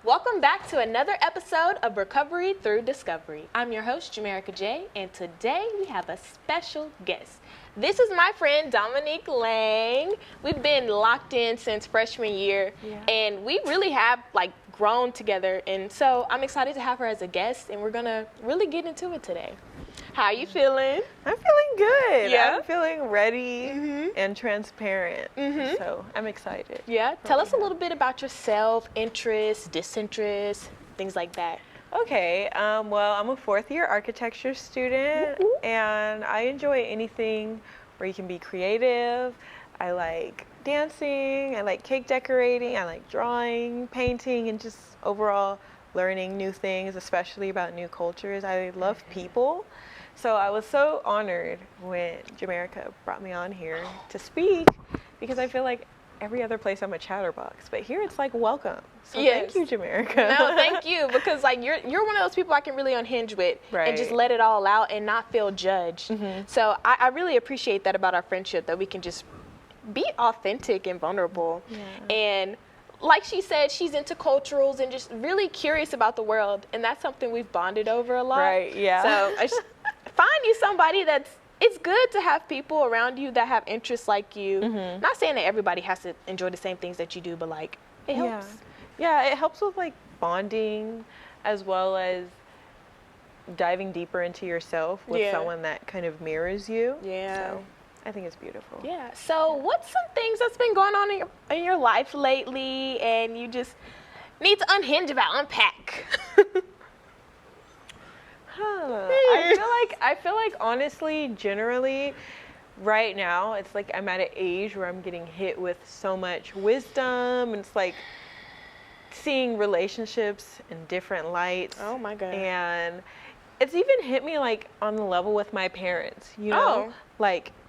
Welcome back to another episode of Recovery Through Discovery. I'm your host, Jamaica J, and today we have a special guest. This is my friend, Dominique Lang. We've been locked in since freshman year, and we really have, grown together, and so I'm excited to have her as a guest, and we're gonna really get into it today. How are you feeling? I'm feeling good. Yeah? I'm feeling ready and transparent. So I'm excited. Yeah? Tell us a little bit about yourself, interests, disinterests, things like that. Okay, well, I'm a fourth-year architecture student, and I enjoy anything where you can be creative. I like dancing, I like cake decorating, I like drawing, painting, and just overall learning new things, especially about new cultures. I love people. So I was so honored when Jamaica brought me on here to speak, because I feel like every other place I'm a chatterbox, but here it's like welcome. So thank you, Jamaica. No, thank you, because you're one of those people I can really unhinge with and just let it all out and not feel judged. So I really appreciate that about our friendship, that we can just be authentic and vulnerable. And like she said, she's into culturals and just really curious about the world, and that's something we've bonded over a lot. So I just find you somebody it's good to have people around you that have interests like you. Not saying that everybody has to enjoy the same things that you do, but it helps. Yeah, it helps with bonding, as well as diving deeper into yourself with someone that kind of mirrors you. So I think it's beautiful. Yeah. So what's some things that's been going on in your life lately, and you just need to unpack? I feel like honestly, generally, right now, it's like I'm at an age where I'm getting hit with so much wisdom, and it's like seeing relationships in different lights. Oh my God. And it's even hit me on the level with my parents, you know?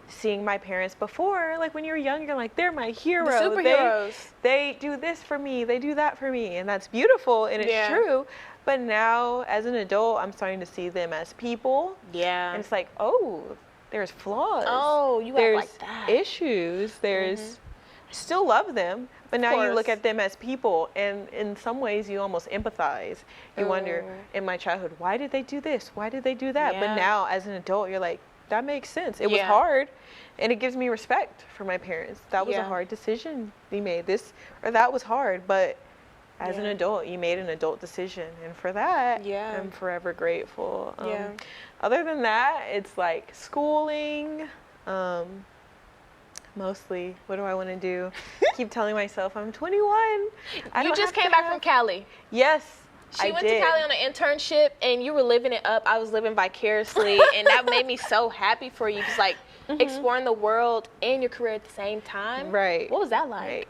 Seeing my parents before, when you're young, you're like, they're my hero. The superheroes. They do this for me, they do that for me, and that's beautiful, and it's true. But now, as an adult, I'm starting to see them as people. And it's like, oh, there's flaws. Oh, you act like that. There's issues. There's still love them, but now you look at them as people, and in some ways you almost empathize. You wonder, in my childhood, why did they do this? Why did they do that? But now, as an adult, you're like, that makes sense. It was hard, and it gives me respect for my parents. That was a hard decision they made. This or that was hard, but as an adult, you made an adult decision, and for that, I'm forever grateful. Other than that, it's schooling. Mostly, what do I want to do? Keep telling myself I'm 21. You just came back from Cali. Yes. She went to Cali on an internship, and you were living it up. I was living vicariously, and that made me so happy for you. Just exploring the world and your career at the same time. What was that like?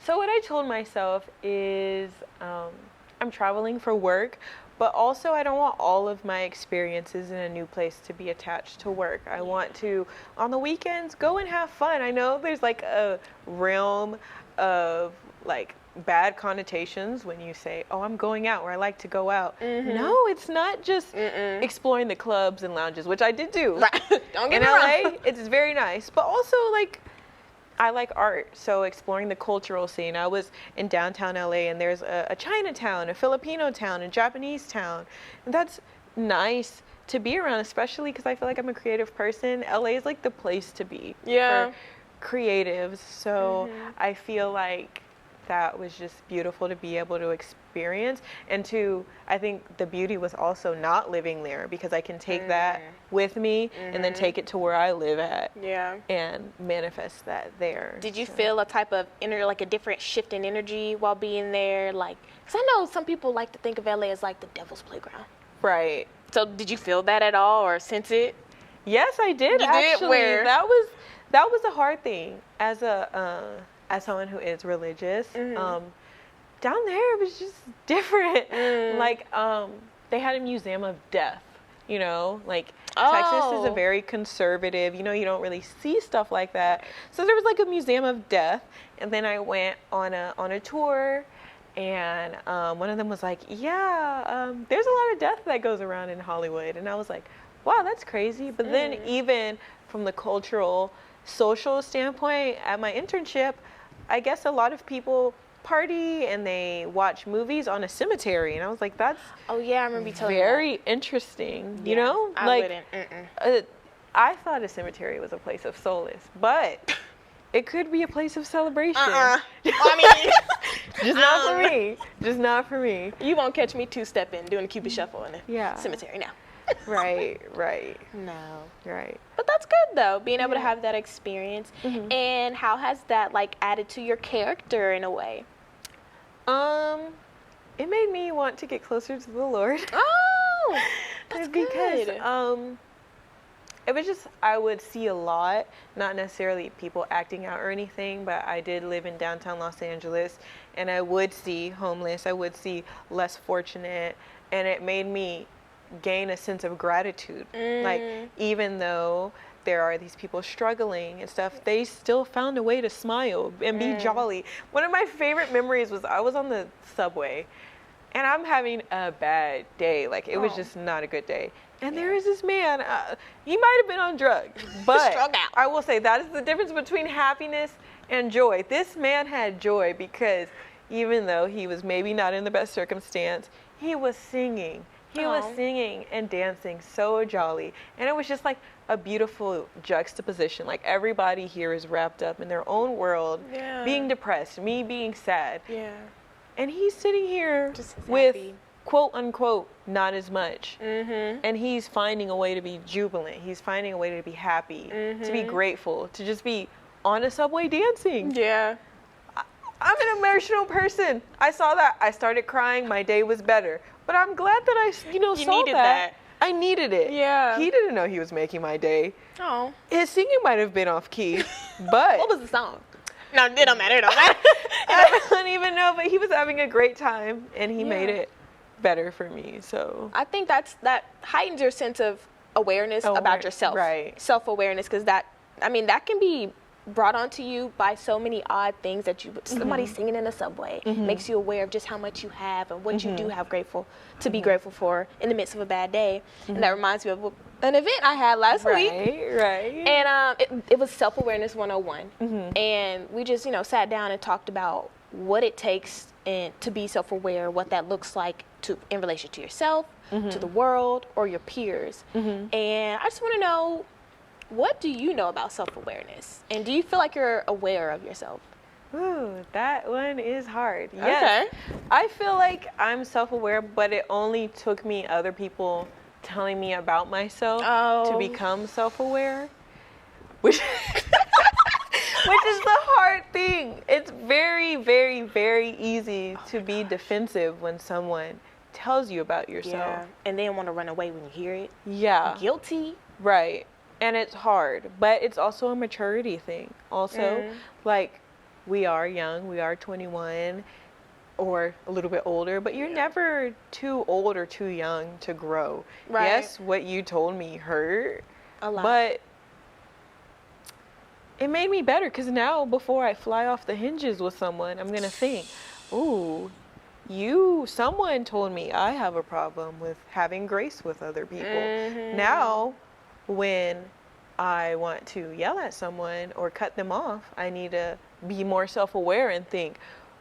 So what I told myself is I'm traveling for work, but also I don't want all of my experiences in a new place to be attached to work. I want to, on the weekends, go and have fun. I know there's a realm of bad connotations when you say, oh, I'm going out, or I like to go out. No, it's not just exploring the clubs and lounges, which I did do. Don't get me wrong. LA, it's very nice, but also I like art, so exploring the cultural scene. I was in downtown LA, and there's a Chinatown, a Filipino town, a Japanese town, and that's nice to be around, especially because I feel like I'm a creative person. LA is the place to be for creatives, so I feel like that was just beautiful to be able to experience, and I think the beauty was also not living there, because I can take that with me and then take it to where I live at and manifest that there. Did you feel a type of a different shift in energy while being there? Because I know some people like to think of LA as the devil's playground. Right. So did you feel that at all, or sense it? Yes, I did. You actually. did? Where? That was a hard thing as someone who is religious. Down there it was just different. They had a museum of death, Texas is a very conservative, you don't really see stuff like that. So there was a museum of death, and then I went on a tour, and one of them was there's a lot of death that goes around in Hollywood, and I was like, wow, that's crazy. But then even from the cultural, social standpoint, at my internship, I guess a lot of people party and they watch movies on a cemetery. And I was like, that's oh yeah, I remember you telling me very interesting. Yeah, you know, I like wouldn't. I thought a cemetery was a place of solace, but it could be a place of celebration. I mean, just not for me. Just not for me. You won't catch me two-stepping doing a Cupid shuffle in a cemetery. No. Right. No. Right. But that's good though, being able to have that experience. Mm-hmm. And how has that like added to your character in a way? It made me want to get closer to the Lord. Oh, that's because good. it was just, I would see a lot, not necessarily people acting out or anything, but I did live in downtown Los Angeles, and I would see homeless, I would see less fortunate, and it made me gain a sense of gratitude. Like, even though there are these people struggling and stuff, they still found a way to smile and be jolly. One of my favorite memories was I was on the subway, and I'm having a bad day. Like, it was just not a good day. And there is this man, he might have been on drugs, but I will say that is the difference between happiness and joy. This man had joy because even though he was maybe not in the best circumstance, he was singing. He was singing and dancing so jolly. And it was just like a beautiful juxtaposition. Like, everybody here is wrapped up in their own world, being depressed, me being sad. Yeah. And he's sitting here Just with, happy. quote unquote, not as much. Mm-hmm. And he's finding a way to be jubilant. He's finding a way to be happy, to be grateful, to just be on a subway dancing. Yeah. I'm an emotional person. I saw that. I started crying. My day was better. But I'm glad that I, saw needed that. I needed it. Yeah. He didn't know he was making my day. Oh. His singing might have been off key, but What was the song? No, it don't matter. It don't matter. I don't even know. But he was having a great time, and he made it better for me. So I think that heightens your sense of awareness about yourself. Right. Self-awareness, because that can be brought onto you by so many odd things that somebody singing in the subway makes you aware of just how much you have and what you do have to be grateful for in the midst of a bad day. And that reminds me of an event I had last week. Right. And it was self-awareness 101. And we just, sat down and talked about what it takes to be self-aware, what that looks like in relation to yourself, to the world, or your peers. And I just want to know, what do you know about self-awareness? And do you feel like you're aware of yourself? Ooh, that one is hard. Yes. Okay. I feel like I'm self-aware, but it only took me other people telling me about myself to become self-aware, which is the hard thing. It's very, very, very easy to be defensive when someone tells you about yourself. Yeah. And then want to run away when you hear it. Yeah. Guilty. Right. And it's hard, but it's also a maturity thing. Also, like, we are young, we are 21 or a little bit older, but you're never too old or too young to grow. Right. Yes, what you told me hurt a lot, but it made me better, because now before I fly off the hinges with someone, I'm going to think, ooh, someone told me I have a problem with having grace with other people. Now, when I want to yell at someone or cut them off, I need to be more self-aware and think,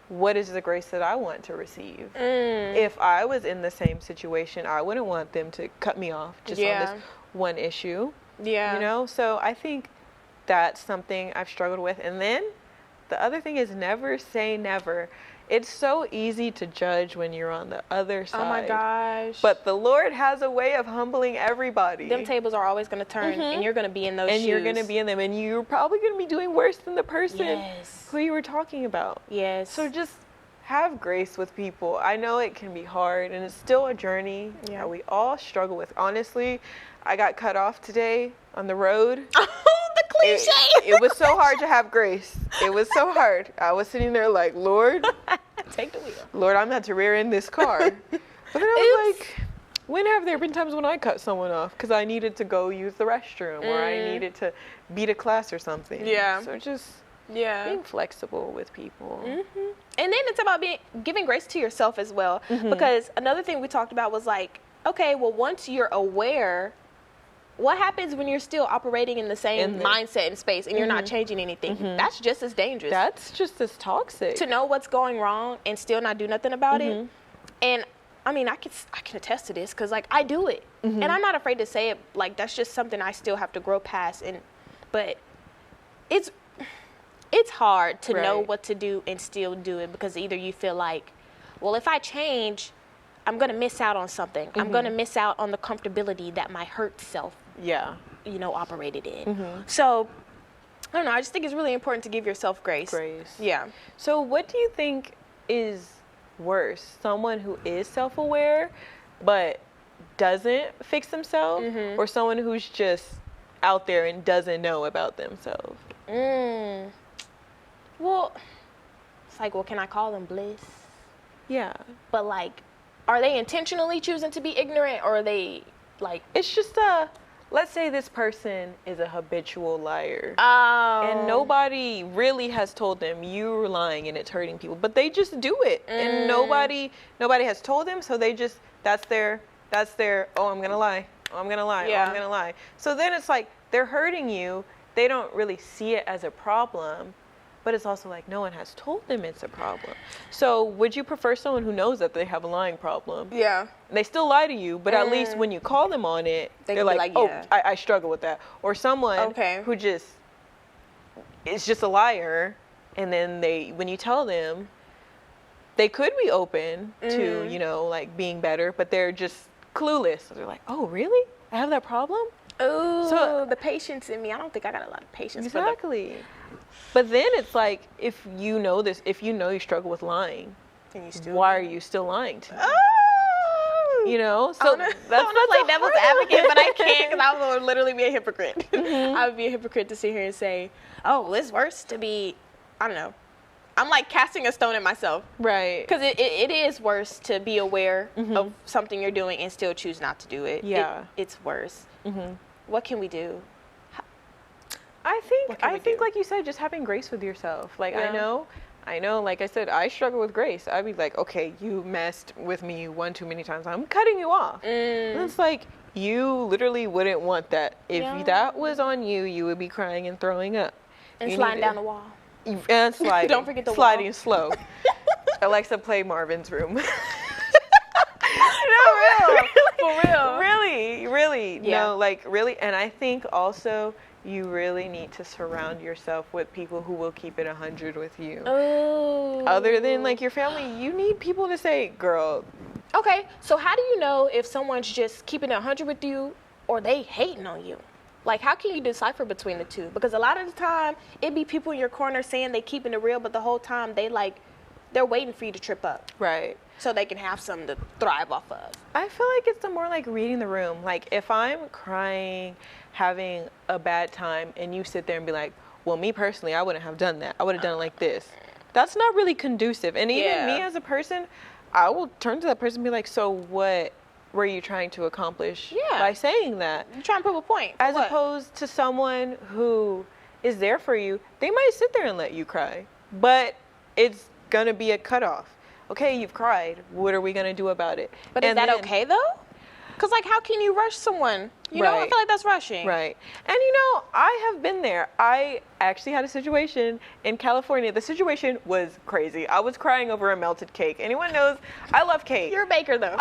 what is the grace that I want to receive? If I was in the same situation, I wouldn't want them to cut me off just on this one issue. Yeah. So I think that's something I've struggled with. And then the other thing is never say never. It's so easy to judge when you're on the other side. Oh my gosh. But the Lord has a way of humbling everybody. Them tables are always going to turn, and you're going to be in those shoes. And you're going to be in them, and you're probably going to be doing worse than the person who you were talking about. Yes. So just have grace with people. I know it can be hard, and it's still a journey that we all struggle with. Honestly, I got cut off today on the road. Oh, the cliche. It was so hard to have grace. It was so hard. I was sitting there like, Lord, take the wheel. Lord, I'm about to rear end this car. But then I was like, when have there been times when I cut someone off because I needed to go use the restroom or I needed to beat a class or something? Yeah. So just being flexible with people. And then it's about giving grace to yourself as well. Because another thing we talked about was like, okay, well, once you're aware, what happens when you're still operating in the same mindset and space and you're not changing anything? That's just as dangerous. That's just as toxic. To know what's going wrong and still not do nothing about it. And I mean, I can attest to this because, like, I do it. And I'm not afraid to say it. Like, that's just something I still have to grow past. But it's hard to know what to do and still do it, because either you feel like, well, if I change, I'm going to miss out on something. I'm going to miss out on the comfortability that my hurt self, operated in. So, I don't know. I just think it's really important to give yourself grace. Yeah. So what do you think is worse? Someone who is self-aware but doesn't fix themselves, or someone who's just out there and doesn't know about themselves? Well, it's like, well, can I call them bliss? Yeah. But, like, are they intentionally choosing to be ignorant, or are they, like... It's just let's say this person is a habitual liar. And nobody really has told them you're lying and it's hurting people, but they just do it. And nobody has told them, so they just, that's their, oh, I'm going to lie. Oh, I'm going to lie. Yeah. Oh, I'm going to lie. So then it's like, they're hurting you. They don't really see it as a problem. But it's also like, no one has told them it's a problem. So would you prefer someone who knows that they have a lying problem? Yeah. They still lie to you, but at least when you call them on it, they're like, oh, I struggle with that. Or someone who just is just a liar, and then when you tell them, they could be open to, like, being better, but they're just clueless. So they're like, oh, really? I have that problem? Oh, so the patience in me. I don't think I got a lot of patience. Exactly. But then it's like, if you know this, if you know you struggle with lying, why are you still lying to me? Oh! So that's like devil's advocate, but I can't, because I would literally be a hypocrite. I would be a hypocrite to sit here and say, oh, well, it's worse to be, I don't know. I'm like casting a stone at myself. Right. Because it is worse to be aware of something you're doing and still choose not to do it. Yeah. It's worse. What can we do? I think like you said, just having grace with yourself. Like, I know, like I said, I struggle with grace. I'd be like, okay, you messed with me one too many times. I'm cutting you off. And it's like, you literally wouldn't want that. If that was on you, you would be crying and throwing up. And sliding down the wall. And sliding. Don't forget the sliding wall. Slow. Alexa, play Marvin's Room. For real. Really. Yeah. No, like, really. And I think also, you really need to surround yourself with people who will keep it 100 with you. Oh. Other than, like, your family, you need people to say, girl. Okay, so how do you know if someone's just keeping it 100 with you or they hating on you? Like, how can you decipher between the two? Because a lot of the time, it be people in your corner saying they keeping it real, but the whole time they're waiting for you to trip up. Right. So they can have something to thrive off of. I feel like it's more like reading the room. Like, if I'm crying, having a bad time, and you sit there and be like, well, me personally, I wouldn't have done that. I would have done it like this. That's not really conducive. And even me as a person, I will turn to that person and be like, so what were you trying to accomplish by saying that? You're trying to prove a point. As opposed to someone who is there for you, they might sit there and let you cry. But it's going to be a cutoff. Okay, you've cried. What are we going to do about it? But is that okay, though? Because, like, how can you rush someone? You know, I feel like that's rushing. Right. And, you know, I have been there. I actually had a situation in California. The situation was crazy. I was crying over a melted cake. Anyone knows I love cake. You're a baker, though.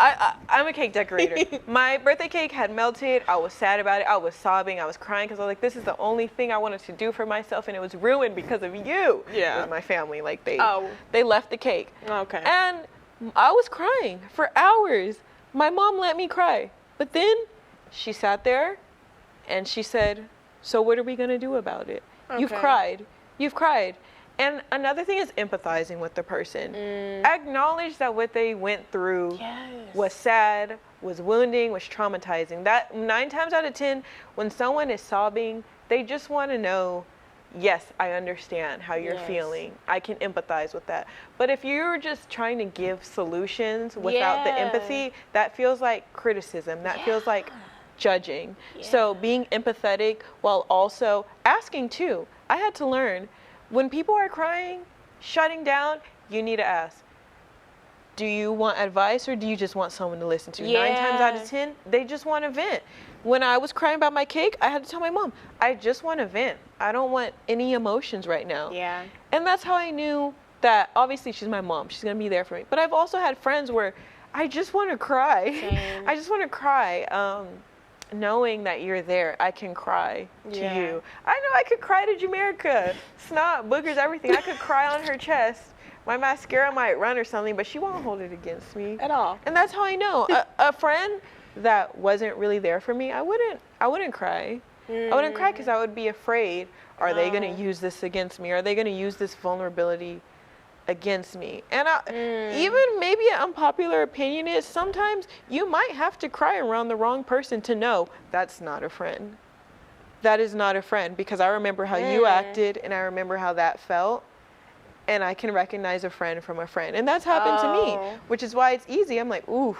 I'm a cake decorator. My birthday cake had melted. I was sad about it. I was sobbing. I was crying because I was like, this is the only thing I wanted to do for myself, and it was ruined because of you. Yeah. With my family. Like, they left the cake. Okay. And I was crying for hours. My mom let me cry. But then she sat there and she said, so what are we going to do about it? Okay. You've cried. And another thing is empathizing with the person. Acknowledge that what they went through was sad, was wounding, was traumatizing. That 9 times out of 10, when someone is sobbing, they just want to know, yes, I understand how you're feeling. I can empathize with that. But if you're just trying to give solutions without the empathy, that feels like criticism. That feels like judging. So being empathetic while also asking too. I had to learn, when people are crying, shutting down, you need to ask, do you want advice or do you just want someone to listen to? 9 times out of 10, they just want to vent. When I was crying about my cake, I had to tell my mom, I just want to vent. I don't want any emotions right now. Yeah. And that's how I knew that obviously she's my mom. She's going to be there for me. But I've also had friends where I just want to cry. Same. I just want to cry. Knowing that you're there, I can cry to you. I know I could cry to Jamaica. Snot, boogers, everything. I could cry on her chest. My mascara might run or something, but she won't hold it against me. At all. And that's how I know. A friend that wasn't really there for me, I wouldn't cry. I wouldn't cry because I would be afraid. Are they going to use this against me? Are they going to use this vulnerability against me? And even maybe an unpopular opinion is sometimes you might have to cry around the wrong person to know that's not a friend. That is not a friend, because I remember how you acted and I remember how that felt. And I can recognize a friend from a friend. And that's happened to me, which is why it's easy. I'm like, ooh,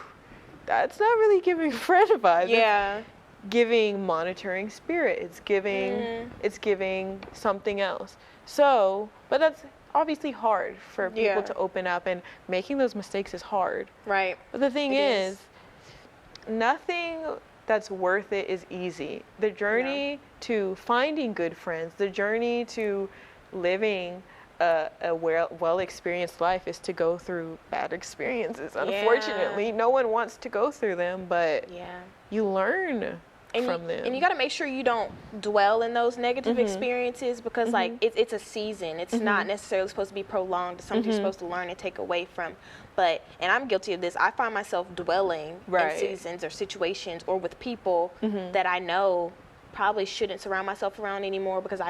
that's not really giving friend vibes. Yeah. It's giving monitoring spirit. It's giving something else. So, but that's obviously hard for people to open up, and making those mistakes is hard. Right. But the thing is, nothing that's worth it is easy. The journey to finding good friends, the journey to living a well-experienced life is to go through bad experiences. Unfortunately, no one wants to go through them, but you learn from them. And you got to make sure you don't dwell in those negative experiences, because like it's a season. It's not necessarily supposed to be prolonged. It's something you're supposed to learn and take away from. And I'm guilty of this. I find myself dwelling in seasons or situations or with people that I know probably shouldn't surround myself around anymore, because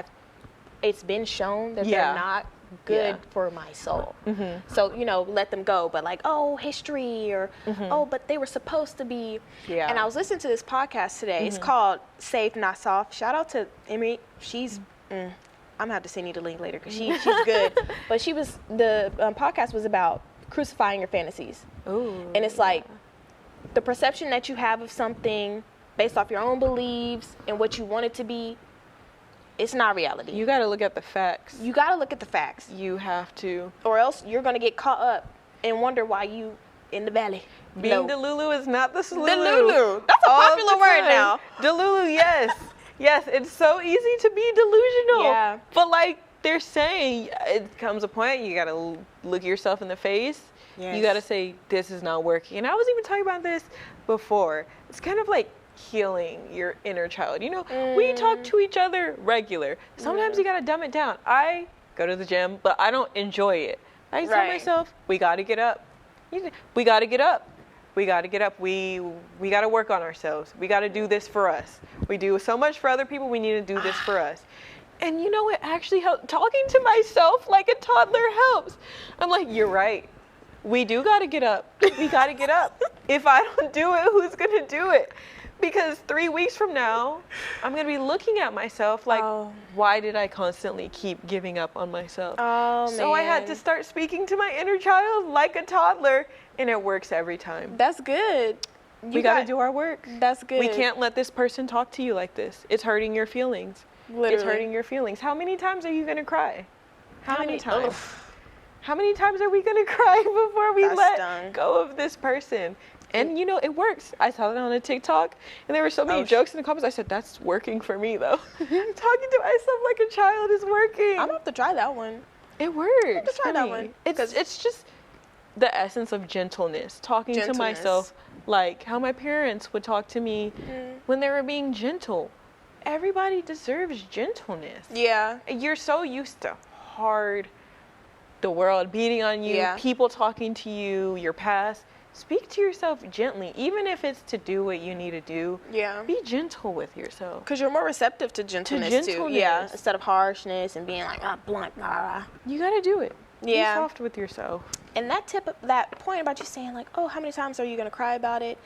it's been shown that they're not good for my soul. So, let them go. But like, oh, history, or oh, but they were supposed to be. And I was listening to this podcast today. It's called Saved Not Soft. Shout out to Emmy. She's I'm gonna have to send you the link later, because she's good. But the podcast was about crucifying your fantasies. Ooh. And it's like the perception that you have of something based off your own beliefs and what you want it to be. It's not reality. You got to look at the facts. You got to look at the facts. You have to. Or else you're going to get caught up and wonder why you in the valley. Being Delulu is not the Slulu. Delulu. That's a popular word now. Delulu, yes. Yes, it's so easy to be delusional. Yeah. But like they're saying, it comes a point you got to look yourself in the face. Yes. You got to say, this is not working. And I was even talking about this before. It's kind of like healing your inner child. We talk to each other regular. Sometimes you got to dumb it down. I go to the gym, but I don't enjoy it. I tell myself, we got to get up. We got to get up. We got to get up. We got to work on ourselves. We got to do this for us. We do so much for other people. We need to do this for us. And it actually helps. Talking to myself like a toddler helps. I'm like, you're right. We do got to get up. We got to get up. If I don't do it, who's going to do it? Because 3 weeks from now, I'm going to be looking at myself like, why did I constantly keep giving up on myself? So I had to start speaking to my inner child like a toddler, and it works every time. That's good. We got to do our work. That's good. We can't let this person talk to you like this. It's hurting your feelings. Literally. It's hurting your feelings. How many times are you going to cry? How many times? How many times are we going to cry before we let go of this person? And it works. I saw it on a TikTok, and there were so many jokes in the comments. I said, that's working for me, though. Talking to myself like a child is working. I'm going to have to try that one. It works. I'm going to try that one. It's just the essence of gentleness. Talking to myself like how my parents would talk to me when they were being gentle. Everybody deserves gentleness. Yeah. You're so used to the world beating on you, people talking to you, your past. Speak to yourself gently, even if it's to do what you need to do. Yeah. Be gentle with yourself. Because you're more receptive to gentleness, too. Yeah. Instead of harshness and being like, blunt, blah. You got to do it. Yeah. Be soft with yourself. And that point about you saying like, oh, how many times are you going to cry about it?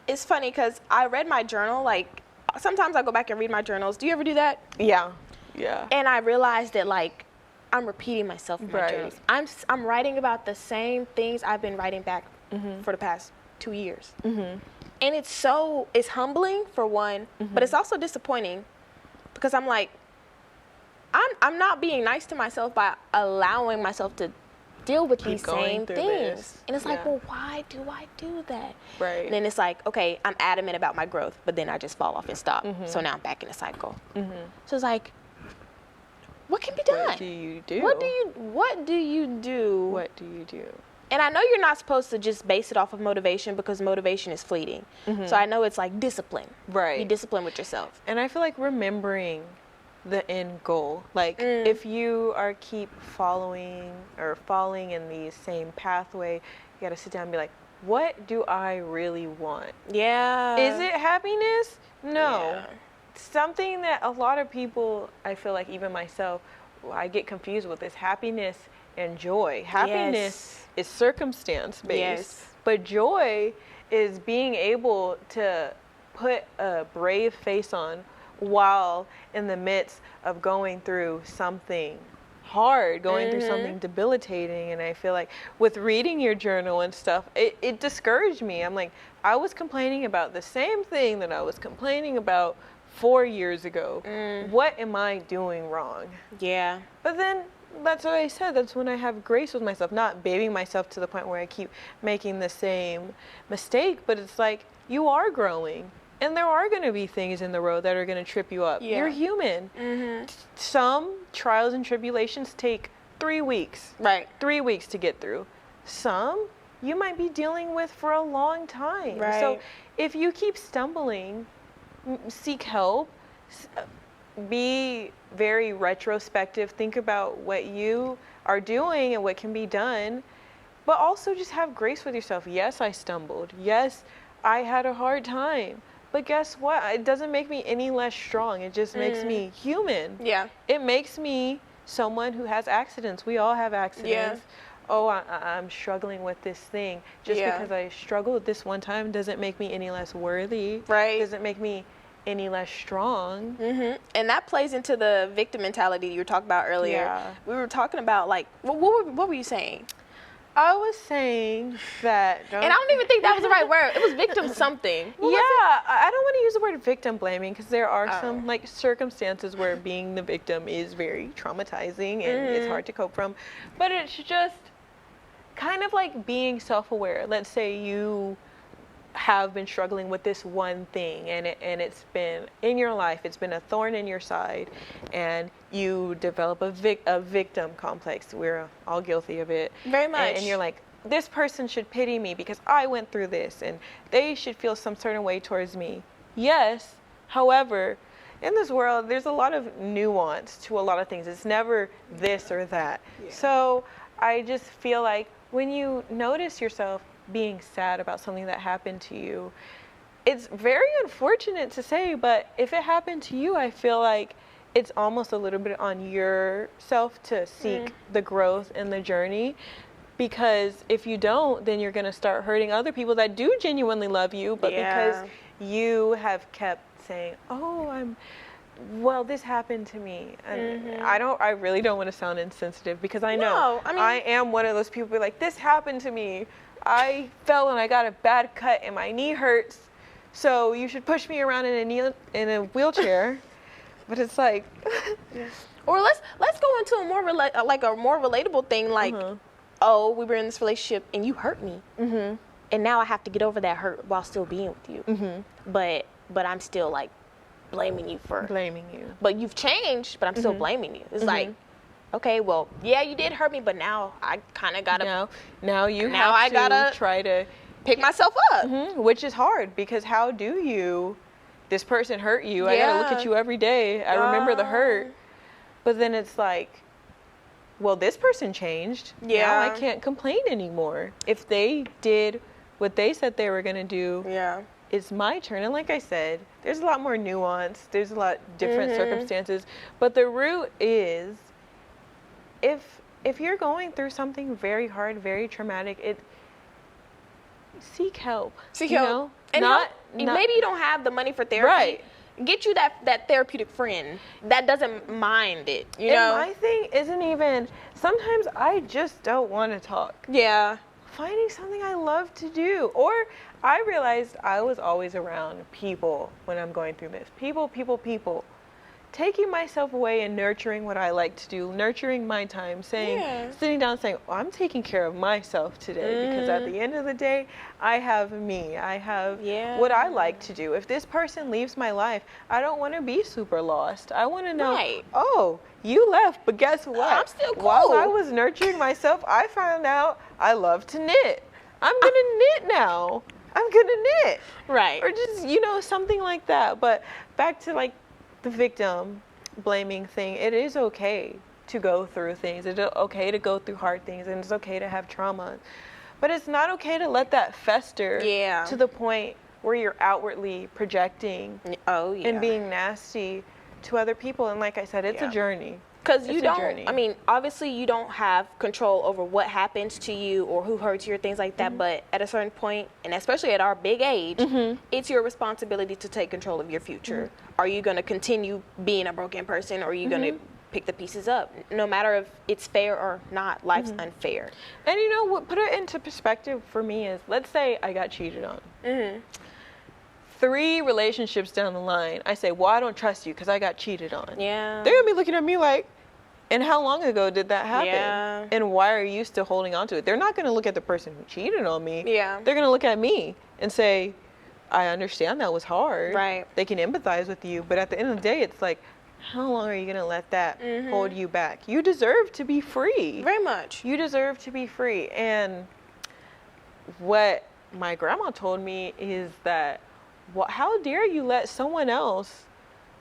It's funny because I read my journal. Like, sometimes I go back and read my journals. Do you ever do that? Yeah. Yeah. And I realized that like, I'm repeating myself in my journals. I'm writing about the same things I've been writing back for the past 2 years. And it's humbling for one, but it's also disappointing because I'm like, I'm not being nice to myself by allowing myself to deal with these same things. This. And it's like, well, why do I do that? Right. And then it's like, okay, I'm adamant about my growth, but then I just fall off and stop. So now I'm back in a cycle. So it's like, what can be done? What do you do? What do you do? What do you do? And I know you're not supposed to just base it off of motivation, because motivation is fleeting. So I know it's like discipline. Right. Be disciplined with yourself. And I feel like remembering the end goal. Like, if you keep following or falling in the same pathway, you got to sit down and be like, what do I really want? Yeah. Is it happiness? No. Yeah. Something that a lot of people, I feel like even myself, I get confused with, is happiness and joy. Happiness is circumstance based, but joy is being able to put a brave face on while in the midst of going through something hard, going through something debilitating. And I feel like with reading your journal and stuff, it discouraged me. I'm like, I was complaining about the same thing that I was complaining about 4 years ago. What am I doing wrong? Yeah. But then that's what I said. That's when I have grace with myself, not babying myself to the point where I keep making the same mistake. But it's like, you are growing. And there are going to be things in the road that are going to trip you up. Yeah. You're human. Some trials and tribulations take 3 weeks. Right. 3 weeks to get through. Some you might be dealing with for a long time. Right. So if you keep stumbling, seek help. Be very retrospective. Think about what you are doing and what can be done. But also just have grace with yourself. Yes, I stumbled. Yes, I had a hard time. But guess what? It doesn't make me any less strong. It just makes me human. Yeah. It makes me someone who has accidents. We all have accidents. Yeah. Oh, I'm struggling with this thing. Just because I struggled this one time doesn't make me any less worthy. Right. Doesn't make me any less strong. And that plays into the victim mentality you were talking about earlier. Yeah. We were talking about, like, what were you saying? I was saying that... And I don't even think that was the right word. It was victim something. I don't want to use the word victim blaming, because there are some like circumstances where being the victim is very traumatizing and it's hard to cope from. But it's just kind of like being self-aware. Let's say you have been struggling with this one thing, and it's been in your life, it's been a thorn in your side, and you develop a victim complex. We're all guilty of it. Very much. And you're like, this person should pity me because I went through this, and they should feel some certain way towards me. Yes, however, in this world, there's a lot of nuance to a lot of things. It's never this or that. Yeah. So I just feel like when you notice yourself being sad about something that happened to you, it's very unfortunate to say, but if it happened to you, I feel like it's almost a little bit on yourself to seek the growth and the journey, because if you don't, then you're going to start hurting other people that do genuinely love you, but because you have kept saying, well, this happened to me. And I really don't want to sound insensitive, because I know I am one of those people who are like, this happened to me. I fell and I got a bad cut and my knee hurts, so you should push me around in a wheelchair. But it's like, or let's go into a more relatable thing, like, oh, we were in this relationship and you hurt me, and now I have to get over that hurt while still being with you. But I'm still like blaming you. But you've changed, but I'm still blaming you. It's like, okay, well, yeah, you did hurt me, but now I kind of gotta. Now I gotta try to pick myself up, which is hard, because how do you? This person hurt you. I gotta look at you every day. I remember the hurt, but then it's like, well, this person changed. Now I can't complain anymore. If they did what they said they were gonna do, it's my turn. And like I said, there's a lot more nuance. There's a lot different circumstances, but the root is, if you're going through something very hard, very traumatic, seek help. Seek help. And maybe you don't have the money for therapy. Right. Get you that therapeutic friend that doesn't mind it. You know? My thing isn't even, sometimes I just don't want to talk. Yeah. Finding something I love to do. Or I realized I was always around people when I'm going through this. People. taking myself away and nurturing what I like to do, nurturing my time, sitting down saying, oh, I'm taking care of myself today, because at the end of the day, I have me. I have what I like to do. If this person leaves my life, I don't want to be super lost. I want to know, oh, you left, but guess what? I'm still cool. While I was nurturing myself, I found out I love to knit. I'm going to knit now. I'm going to knit. Right. Or just, something like that. But back to like the victim blaming thing, it is okay to go through things. It's okay to go through hard things, and it's okay to have trauma. But it's not okay to let that fester to the point where you're outwardly projecting and being nasty to other people. And like I said, it's a journey. Because you don't, I mean, obviously you don't have control over what happens to you or who hurts you or things like that. But at a certain point, and especially at our big age, it's your responsibility to take control of your future. Are you going to continue being a broken person, or are you going to pick the pieces up? No matter if it's fair or not, life's unfair. And what put it into perspective for me is, let's say I got cheated on. 3 relationships down the line, I say, well, I don't trust you because I got cheated on. Yeah. They're going to be looking at me like, and how long ago did that happen? Yeah. And why are you still holding on to it? They're not going to look at the person who cheated on me. Yeah. They're going to look at me and say, I understand that was hard. Right. They can empathize with you. But at the end of the day, it's like, how long are you going to let that hold you back? You deserve to be free. Very much. You deserve to be free. And what my grandma told me is that, how dare you let someone else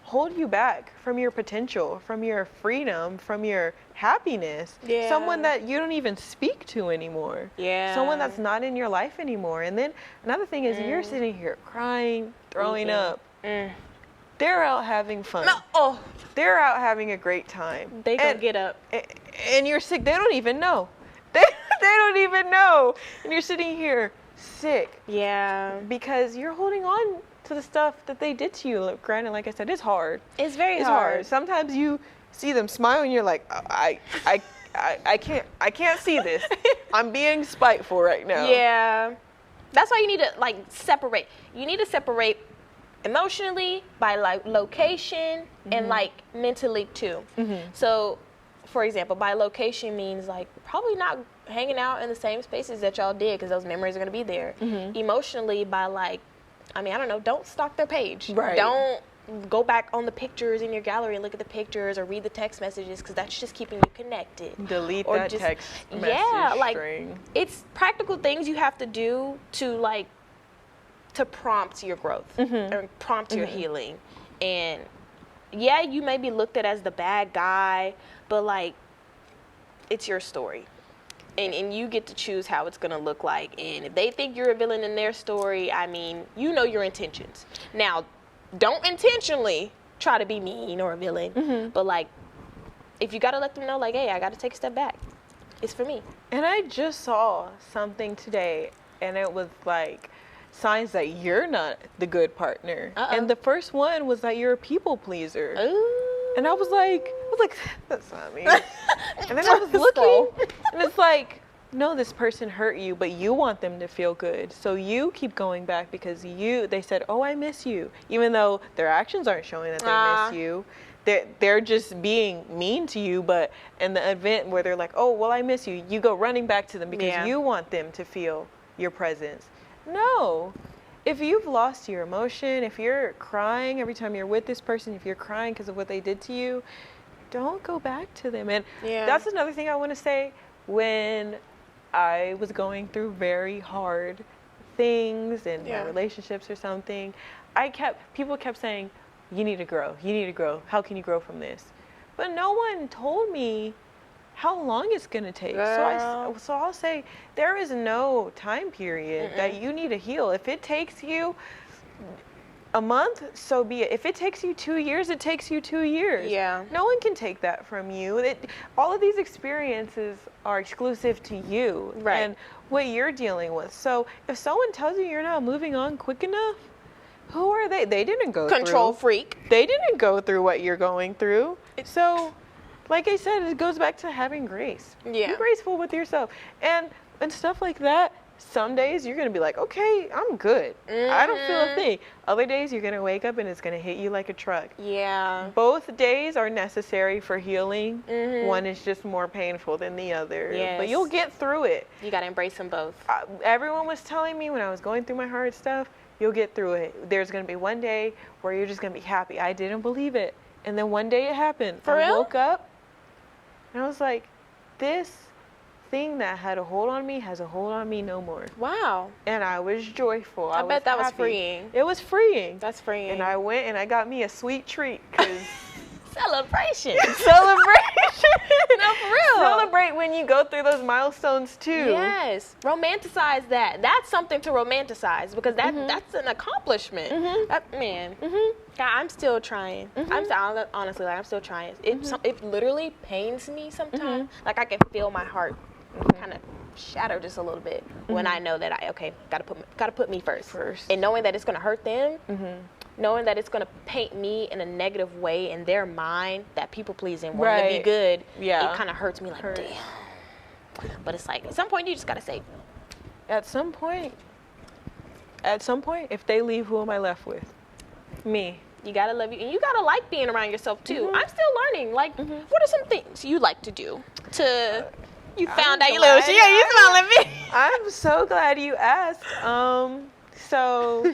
hold you back from your potential, from your freedom, from your happiness? Someone that you don't even speak to anymore. Someone that's not in your life anymore. And then another thing is, you're sitting here crying, throwing up. They're out having fun. They're out having a great time. They gonna get up. And you're sick. They don't even know. They don't even know. And you're sitting here sick. Yeah. Because you're holding on to the stuff that they did to you. Granted, like I said, it's hard. It's very hard. Sometimes you see them smile and you're like, I can't see this. I'm being spiteful right now. Yeah. That's why you need to separate. You need to separate emotionally, by location, and mentally too. So, for example, by location means probably not hanging out in the same spaces that y'all did, because those memories are going to be there. Emotionally, by I don't know, don't stalk their page. Right. Don't go back on the pictures in your gallery and look at the pictures or read the text messages, because that's just keeping you connected. Delete that text message string. It's practical things you have to do to prompt your growth or prompt your healing. And you may be looked at as the bad guy, but it's your story. And you get to choose how it's going to look like. And if they think you're a villain in their story, your intentions. Now, don't intentionally try to be mean or a villain. But, if you got to let them know, hey, I got to take a step back. It's for me. And I just saw something today, and it was signs that you're not the good partner. And the first one was that you're a people pleaser. Ooh. And I was like, that's not me. And then I was looking, and it's no, this person hurt you, but you want them to feel good. So you keep going back because they said, oh, I miss you. Even though their actions aren't showing that they miss you. They're just being mean to you, but in the event where they're like, oh, well, I miss you, you go running back to them because you want them to feel your presence. No. If you've lost your emotion, if you're crying every time you're with this person, if you're crying because of what they did to you, don't go back to them. And that's another thing I want to say. When I was going through very hard things in my relationships or something, people kept saying, you need to grow. You need to grow. How can you grow from this? But no one told me how long it's going to take. So I'll say there is no time period that you need to heal. If it takes you a month, so be it. If it takes you 2 years, it takes you 2 years. Yeah. No one can take that from you. All of these experiences are exclusive to you and what you're dealing with. So if someone tells you you're not moving on quick enough, who are they? They didn't go through. Control freak. They didn't go through what you're going through. So, like I said, it goes back to having grace. Yeah. Be graceful with yourself. And stuff like that, some days you're going to be like, okay, I'm good. I don't feel a thing. Other days you're going to wake up and it's going to hit you like a truck. Yeah. Both days are necessary for healing. One is just more painful than the other. Yes. But you'll get through it. You got to embrace them both. Everyone was telling me when I was going through my hard stuff, you'll get through it. There's going to be one day where you're just going to be happy. I didn't believe it. And then one day it happened. For real? I woke up and I was like, this thing that had a hold on me has a hold on me no more. Wow. And I was joyful. I bet that was happy. freeing. It was freeing. That's freeing. And I went and I got me a sweet treat because celebration. Celebration. No, for real. Celebrate when you go through those milestones too. Yes. Romanticize that. That's something to romanticize because that's an accomplishment. Man. God, I'm still trying. Honestly, like, I'm still trying. It literally pains me sometimes. Like I can feel my heart kind of shatter just a little bit when I know that gotta put me first. And knowing that it's gonna hurt them, knowing that it's gonna paint me in a negative way in their mind, that people pleasing, wanting to be good, it kind of hurts me like damn. But it's like at some point you just gotta say, at some point, if they leave, who am I left with? Me. You gotta love you, and you gotta like being around yourself too. I'm still learning. Like, what are some things you like to do? You found out you little shit. Yeah, you smiling at me. I'm so glad you asked. So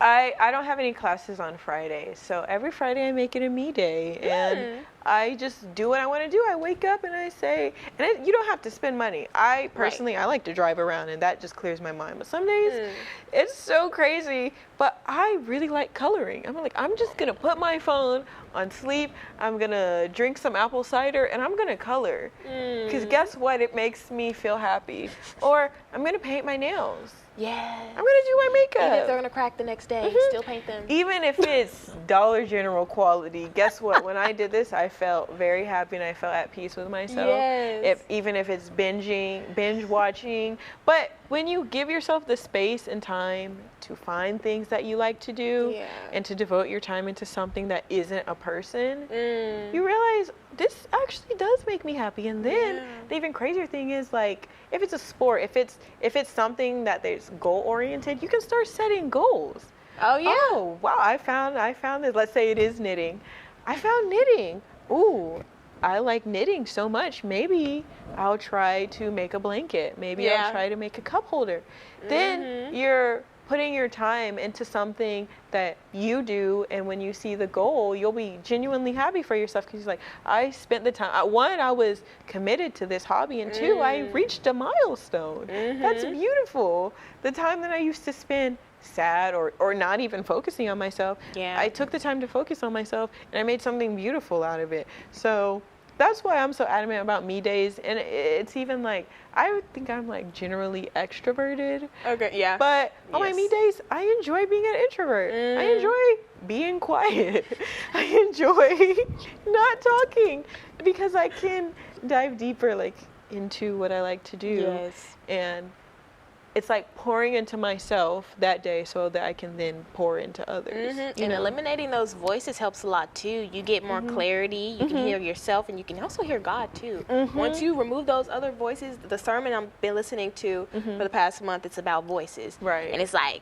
I don't have any classes on Fridays, so every Friday I make it a me day, and I just do what I want to do. I wake up and I say, and you don't have to spend money. I personally, I like to drive around, and that just clears my mind. But some days, it's so crazy. But I really like coloring. I'm just gonna put my phone on sleep. I'm gonna drink some apple cider, and I'm gonna color. Because guess what? It makes me feel happy. Or I'm gonna paint my nails. Yeah. I'm gonna do my makeup. Even if they're gonna crack the next day, still paint them. Even if it's Dollar General quality, guess what? When I did this, I felt very happy and I felt at peace with myself. Yes. Even if it's binge watching. But when you give yourself the space and time to find things that you like to do and to devote your time into something that isn't a person, you realize this actually does make me happy. And then the even crazier thing is, like, if it's a sport, if it's something that there's goal oriented, you can start setting goals. Oh yeah. Oh wow, I found this. Let's say it is knitting. I found knitting. Ooh, I like knitting so much. Maybe I'll try to make a blanket. Maybe I'll try to make a cup holder. Then you're putting your time into something that you do, and when you see the goal, you'll be genuinely happy for yourself because you're like, I spent the time. One, I was committed to this hobby, and two, I reached a milestone. That's beautiful. The time that I used to spend sad or not even focusing on myself, I took the time to focus on myself, and I made something beautiful out of it. So that's why I'm so adamant about me days. And it's even like, I would think I'm like generally extroverted. Okay, yeah. But on my me days, I enjoy being an introvert. I enjoy being quiet. I enjoy not talking because I can dive deeper like into what I like to do. Yes. And it's like pouring into myself that day so that I can then pour into others. And eliminating those voices helps a lot too. You get more clarity. You can hear yourself, and you can also hear God too. Once you remove those other voices, the sermon I've been listening to for the past month, it's about voices. Right. And it's like,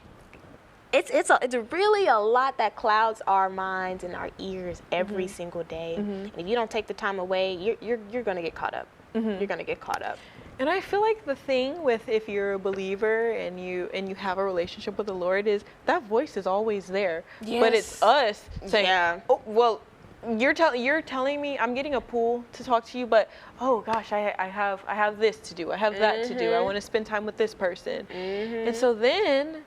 it's really a lot that clouds our minds and our ears every single day. And if you don't take the time away, you're gonna get caught up. You're gonna get caught up. And I feel like the thing with, if you're a believer and you have a relationship with the Lord, is that voice is always there. Yes. But it's us saying, oh, well, you're telling me I'm getting a pull to talk to you, but oh gosh, I have this to do. I have that to do. I want to spend time with this person. And so then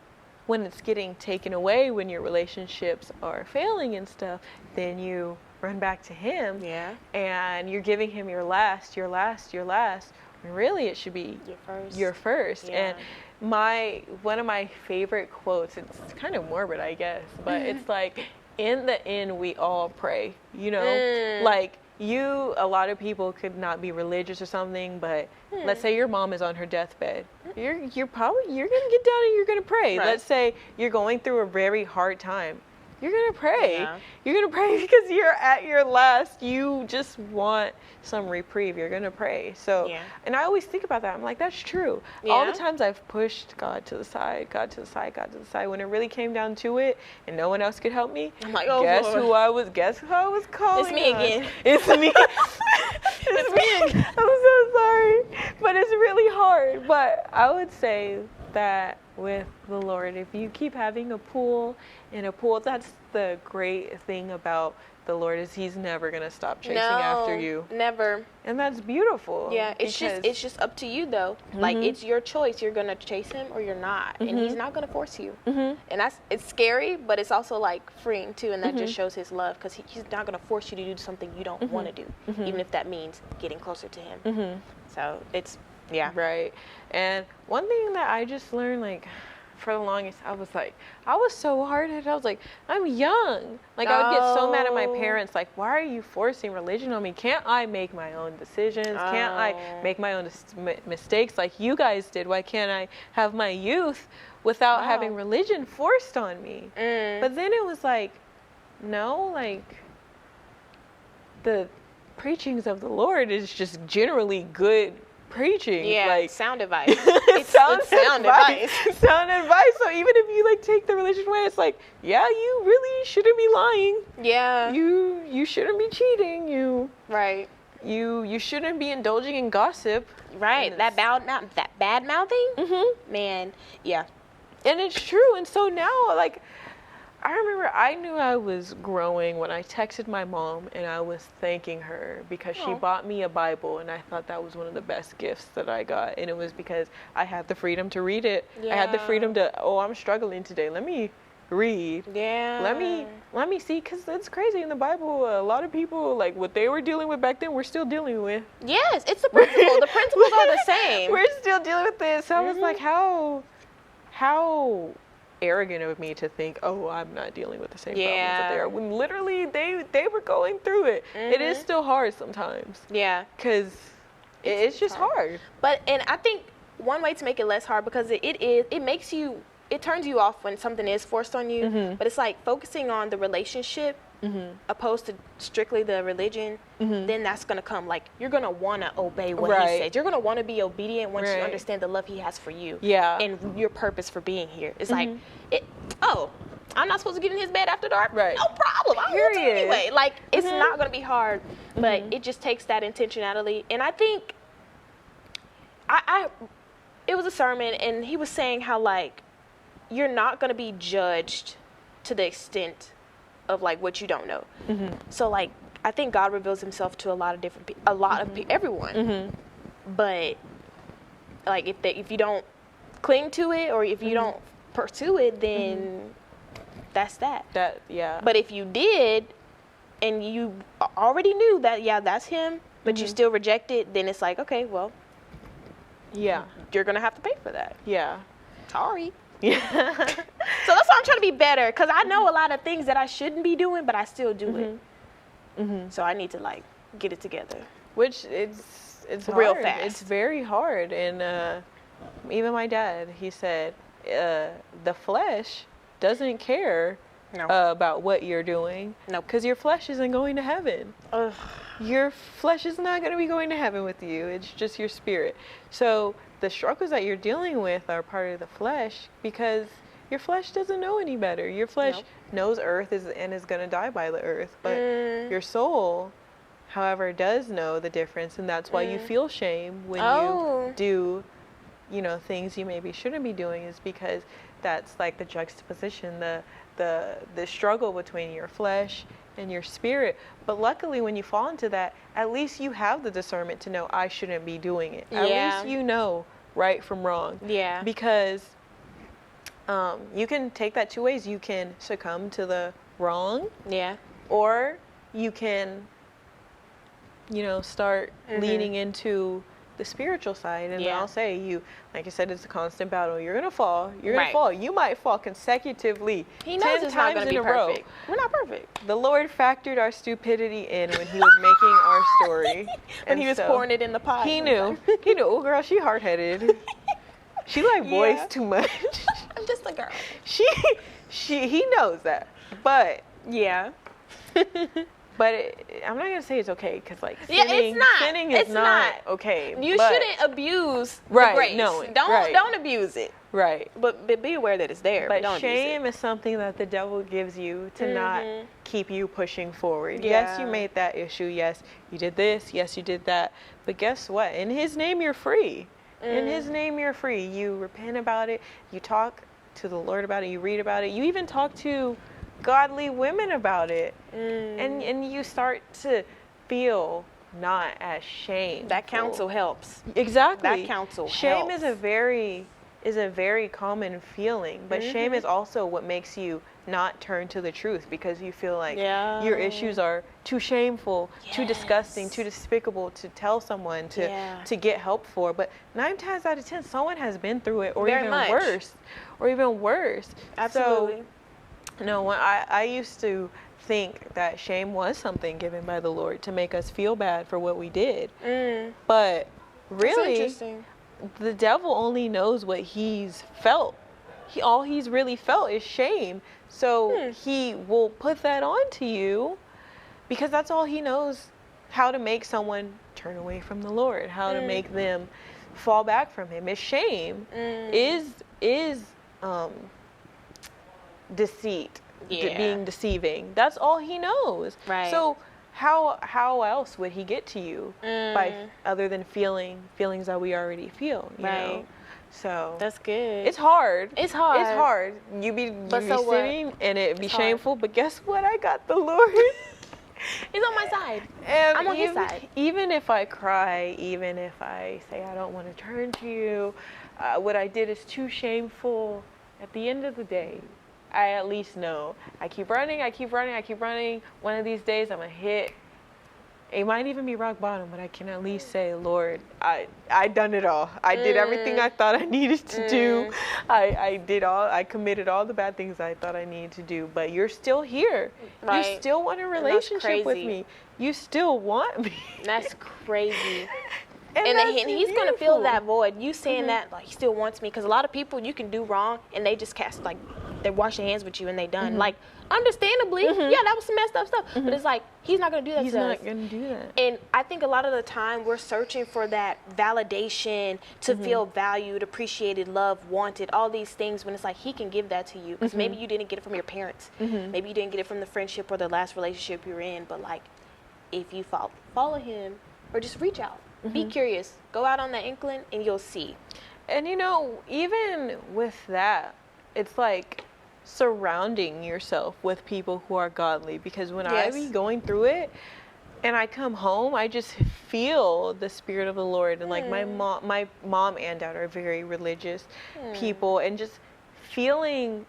when it's getting taken away, when your relationships are failing and stuff, then you run back to him. And you're giving him your last. Really, it should be your first. And one of my favorite quotes, it's kind of morbid, I guess, but it's like, in the end, we all pray, you know? Like, a lot of people could not be religious or something, but let's say your mom is on her deathbed. You're going to get down and you're going to pray. Let's say you're going through a very hard time. you're going to pray. Yeah. You're going to pray because you're at your last. You just want some reprieve. You're going to pray. So, and I always think about that. I'm like, that's true. Yeah. All the times I've pushed God to the side, God to the side, God to the side. When it really came down to it and no one else could help me, I'm like, oh, guess Lord. Guess who I was calling? It's me again. It's me. It's me again. I'm so sorry. But it's really hard. But I would say that with the Lord, if you keep having a pool, that's the great thing about the Lord, is he's never going to stop chasing after you. Never. And that's beautiful. Yeah, it's just up to you though. Like, it's your choice. You're going to chase him or you're not. And he's not going to force you. And it's scary, but it's also like freeing too, and that just shows his love, because he's not going to force you to do something you don't want to do, even if that means getting closer to him. So it's right. And one thing that I just learned, like, for the longest, I was so hard-headed. I was like, I'm young. Like, I would get so mad at my parents. Like, why are you forcing religion on me? Can't I make my own decisions? Can't I make my own mistakes like you guys did? Why can't I have my youth without having religion forced on me? But then it was like, no, like, the preachings of the Lord is just generally good preaching. Yeah, like sound advice. It's sound advice. Sound advice. So even if you like take the religion away, it's like, yeah, you really shouldn't be lying. Yeah. You shouldn't be cheating. You shouldn't be indulging in gossip. Right. That bad mouthing. Man. Yeah. And it's true. And so now, like, I remember I knew I was growing when I texted my mom and I was thanking her because she bought me a Bible, and I thought that was one of the best gifts that I got. And it was because I had the freedom to read it. I had the freedom to, I'm struggling today. Let me read. Yeah. Let me see, because it's crazy in the Bible. A lot of people, like, what they were dealing with back then, we're still dealing with. Yes, it's the principle. The principles are the same. We're still dealing with this. So I was like, how arrogant of me to think, I'm not dealing with the same problems that they are, when literally they were going through it. It is still hard sometimes. Yeah. Because it's just hard. But, and I think one way to make it less hard, because it turns you off when something is forced on you, but it's like focusing on the relationship opposed to strictly the religion, then that's going to come. Like, you're going to want to obey what he said. You're going to want to be obedient once you understand the love he has for you and your purpose for being here. It's like, I'm not supposed to get in his bed after dark? Right. No problem. I want to anyway. Like, it's not going to be hard, but it just takes that intentionality. And I think it was a sermon, and he was saying how, like, you're not going to be judged to the extent of, like, what you don't know. So, like, I think God reveals himself to a lot of different people, everyone. But, like, if you don't cling to it, or if you don't pursue it, then that's that. But if you did, and you already knew that, that's him, but you still reject it, then it's like, okay, well, you're going to have to pay for that. Sorry. So that's why I'm trying to be better, because I know a lot of things that I shouldn't be doing, but I still do it. So I need to, like, get it together. Which it's real hard. fast. It's very hard. And even my dad, he said, the flesh doesn't care about what you're doing. Because your flesh isn't going to heaven. Your flesh is not going to be going to heaven with you. It's just your spirit. So the struggles that you're dealing with are part of the flesh, because your flesh doesn't know any better. Your flesh knows earth is going to die by the earth. But your soul, however, does know the difference. And that's why you feel shame when you do, things you maybe shouldn't be doing, is because that's like the juxtaposition, the struggle between your flesh and your spirit. But luckily, when you fall into that, at least you have the discernment to know, I shouldn't be doing it. At least you know right from wrong. Because you can take that two ways. You can succumb to the wrong. Or you can, start leaning into the spiritual side. And I'll say, like I said, it's a constant battle. You're going to fall. You're going to fall. You might fall consecutively. He knows 10 it's times not going to be perfect. We're not perfect. The Lord factored our stupidity in when he was making our story. When he was pouring it in the pot. He knew. He knew. Oh, girl, she hard-headed. She like boys too much. I'm just a girl. He knows that. But yeah. But I'm not gonna say it's okay, because like It's not. Sinning is not okay. You shouldn't abuse the grace. No, don't abuse it. Right. But be aware that it's there. But don't shame abuse is something that the devil gives you to not keep you pushing forward. Yeah. Yes, you made that issue. Yes, you did this. Yes, you did that. But guess what? In His name, you're free. In His name, you're free. You repent about it. You talk to the Lord about it. You read about it. You even talk to godly women about it, and you start to feel not as shame. That counsel helps. Exactly. That counsel shame helps. is a very common feeling, but shame is also what makes you not turn to the truth, because you feel like your issues are too shameful, too disgusting, too despicable to tell someone to get help for. But 9 times out of 10, someone has been through it, or even worse. Absolutely. So, no, I used to think that shame was something given by the Lord to make us feel bad for what we did. But really, the devil only knows what he's felt. All he's really felt is shame. So he will put that onto you, because that's all he knows how to make someone turn away from the Lord, how to make them fall back from Him. Is shame, is deceit, being deceiving. That's all he knows. Right. So how else would he get to you by other than feelings that we already feel? You know? So that's good. It's hard. It's hard. It's hard. You be sitting and it be shameful. But guess what? I got the Lord. He's on my side. And I'm on His side. Even if I cry, even if I say I don't want to turn to you, what I did is too shameful. At the end of the day, I at least know I keep running. One of these days I'm gonna hit. It might even be rock bottom, but I can at least say, Lord, I done it all. I did everything I thought I needed to do. I committed all the bad things I thought I needed to do. But you're still here. Right. You still want a relationship with me. You still want me. That's crazy. And he's going to fill that void. You saying that, like, He still wants me. Because a lot of people, you can do wrong, and they just cast, like, they wash their hands with you, and they done. Like, understandably, that was some messed up stuff. But it's like, He's not going to do that to us. He's not going to do that. And I think a lot of the time, we're searching for that validation to feel valued, appreciated, loved, wanted, all these things, when it's like, He can give that to you. Because maybe you didn't get it from your parents. Maybe you didn't get it from the friendship or the last relationship you were in. But, like, if you follow Him, or just reach out. Be curious. Go out on that inkling, and you'll see. And, you know, even with that, it's like surrounding yourself with people who are godly. Because when I be going through it, and I come home, I just feel the Spirit of the Lord. And, like, my mom and dad are very religious people. And just feeling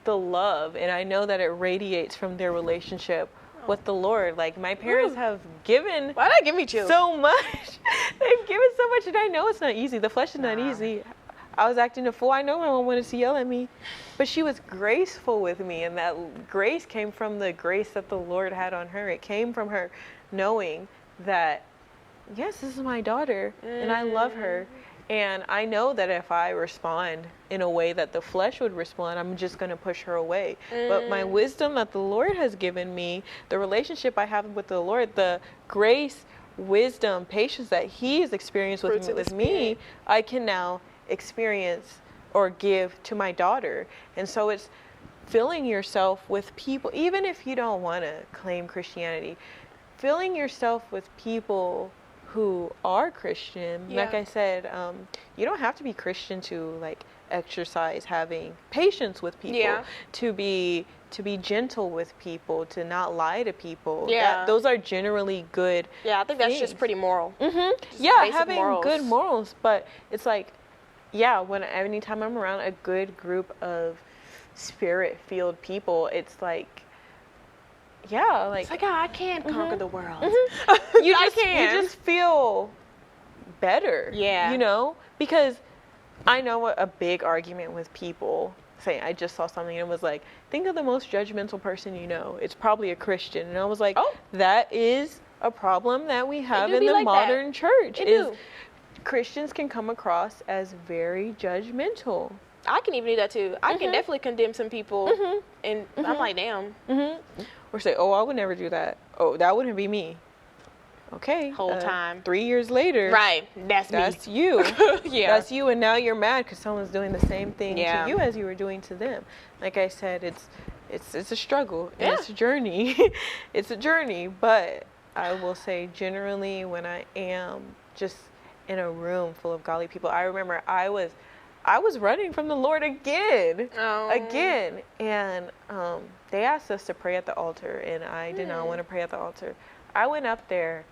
the love. And I know that it radiates from their relationship with the Lord. Like, my parents have given Why did that give me chills? so much. They've given so much, and I know it's not easy. The flesh is not easy. I was acting a fool. I know my mom wanted to yell at me, but she was graceful with me, and that grace came from the grace that the Lord had on her. It came from her knowing that, yes, this is my daughter, and I love her. And I know that if I respond in a way that the flesh would respond, I'm just going to push her away. But my wisdom that the Lord has given me, the relationship I have with the Lord, the grace, wisdom, patience that He has experienced with me, I can now experience or give to my daughter. And so it's filling yourself with people, even if you don't want to claim Christianity, filling yourself with people who are Christian. Like I said, you don't have to be Christian to, like, exercise having patience with people, to be gentle with people, to not lie to people. Those are generally good I think that's just pretty moral. Having morals. good morals. But it's like, anytime I'm around a good group of Spirit-filled people, it's like, it's like, I can conquer the world. You just feel better. You know, because I know a big argument with people saying, I just saw something and it was like, think of the most judgmental person you know. It's probably a Christian. And I was like, that is a problem that we have in the modern church. Christians can come across as very judgmental. I can even do that too. I can definitely condemn some people, and I'm like, damn. Or say, oh, I would never do that. Oh, that wouldn't be me. Okay. Whole time. 3 years later. Right. That's me. You. Yeah. That's you, and now you're mad because someone's doing the same thing to you as you were doing to them. Like I said, it's a struggle. And it's a journey. It's a journey. But I will say, generally, when I am just in a room full of godly people, I remember I was running from the Lord again. And they asked us to pray at the altar, and I did not want to pray at the altar. I went up there,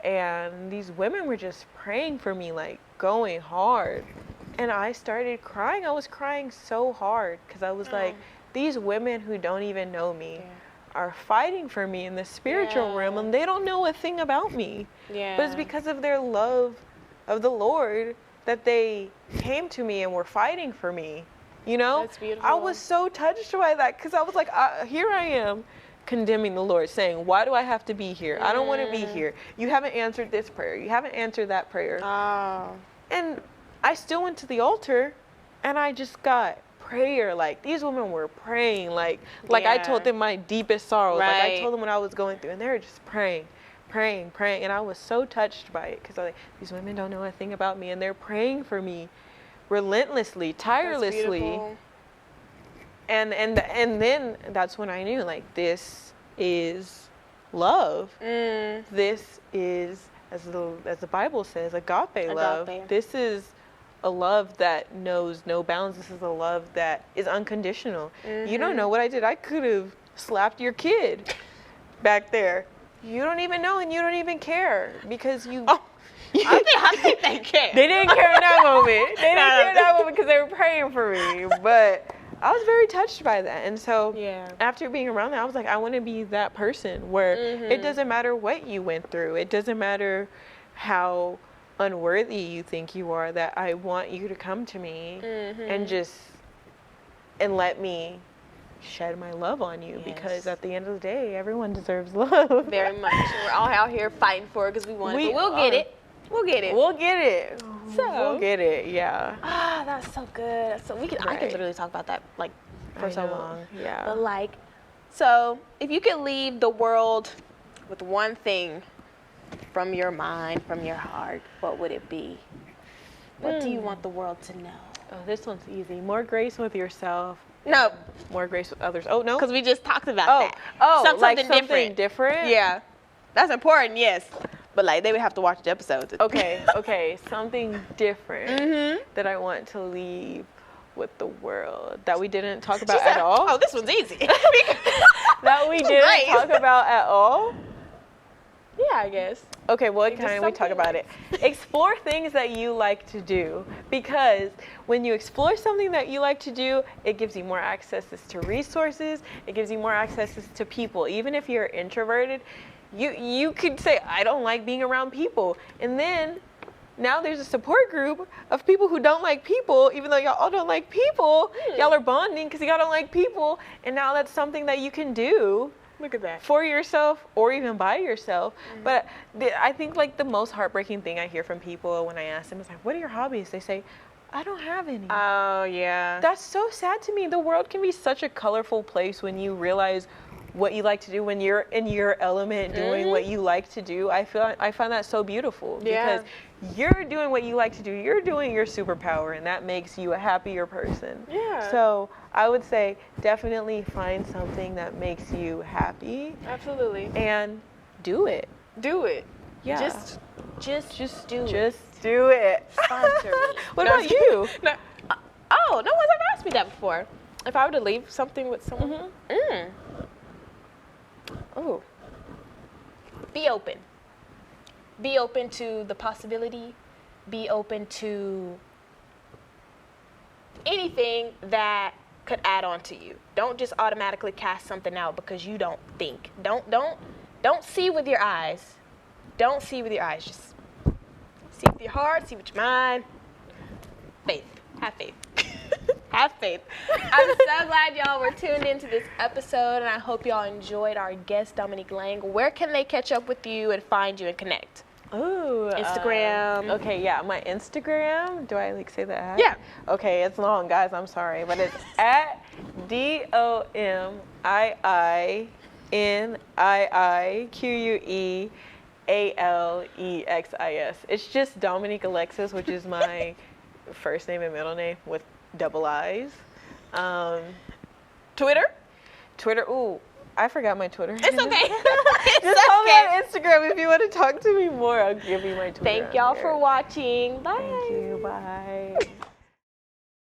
and these women were just praying for me, like going hard. And I started crying. I was crying so hard because I was like, these women who don't even know me are fighting for me in the spiritual realm, and they don't know a thing about me. But it's because of their love of the Lord that they came to me and were fighting for me. You know? That's beautiful. I was so touched by that because I was like, here I am condemning the Lord, saying, why do I have to be here? I don't want to be here. You haven't answered this prayer. You haven't answered that prayer. And I still went to the altar, and I just got prayer. Like, these women were praying. Like I told them my deepest sorrows. Like I told them what I was going through, and they were just praying. And I was so touched by it because like, these women don't know a thing about me, and they're praying for me relentlessly, tirelessly. And then that's when I knew, like, this is love. This is, as the Bible says, agape love. This is a love that knows no bounds. This is a love that is unconditional. You don't know what I did. I could have slapped your kid back there. You don't even know, and you don't even care because you. I think they care. They didn't care in that moment. They didn't care in that moment because they were praying for me. But I was very touched by that. And so after being around that, I was like, I want to be that person where it doesn't matter what you went through. It doesn't matter how unworthy you think you are, that I want you to come to me and let me shed my love on you, because at the end of the day, everyone deserves love. Very much. We're all out here fighting for it because we want it. But we'll get it. We'll get it. We'll get it. Yeah. That's so good. So I could literally talk about that like for so long. Yeah. But like, so if you could leave the world with one thing from your mind, from your heart, what would it be? What do you want the world to know? Oh, this one's easy. More grace with yourself. No. More grace with others. Oh, no? Because we just talked about that. Something different? Yeah. That's important, yes. But like, they would have to watch the episodes. Okay. Something different that I want to leave with the world that we didn't talk about at all. Oh, this one's easy. That we didn't talk about at all? Yeah, I guess. Okay, what kind we talk about it? Explore things that you like to do, because when you explore something that you like to do, it gives you more access to resources. It gives you more access to people. Even if you're introverted, you could say, I don't like being around people. And then now there's a support group of people who don't like people, even though y'all all don't like people. Y'all are bonding because y'all don't like people. And now that's something that you can do. Look at that. For yourself or even by yourself. But I think like the most heartbreaking thing I hear from people when I ask them is like, what are your hobbies? They say, I don't have any. Oh, yeah. That's so sad to me. The world can be such a colorful place when you realize what you like to do, when you're in your element doing what you like to do. I find that so beautiful because you're doing what you like to do. You're doing your superpower, and that makes you a happier person. Yeah. So I would say definitely find something that makes you happy. Absolutely. And do it. Do it. Yeah. Just do it. Just do it. Sponsor me. What about you? No. No one's ever asked me that before. If I were to leave something with someone. Oh. Be open. Be open to the possibility. Be open to anything that could add on to you. Don't just automatically cast something out because you don't think. Don't see with your eyes. Don't see with your eyes. Just see with your heart, see with your mind. Faith. Have faith. Have faith. I'm so glad y'all were tuned into this episode, and I hope y'all enjoyed our guest, Dominique Lang. Where can they catch up with you and find you and connect? Ooh. Instagram. Okay, yeah, my Instagram. Do I like say that? Yeah. Okay, it's long, guys. I'm sorry, but it's at DOMINIIQUEALEXIS. It's just Dominique Alexis, which is my first name and middle name with double I's. Twitter? Twitter. Ooh, I forgot my Twitter. It's okay. Just follow me on Instagram if you want to talk to me more. I'll give you my Twitter. Thank y'all for watching. Bye. Thank you. Bye.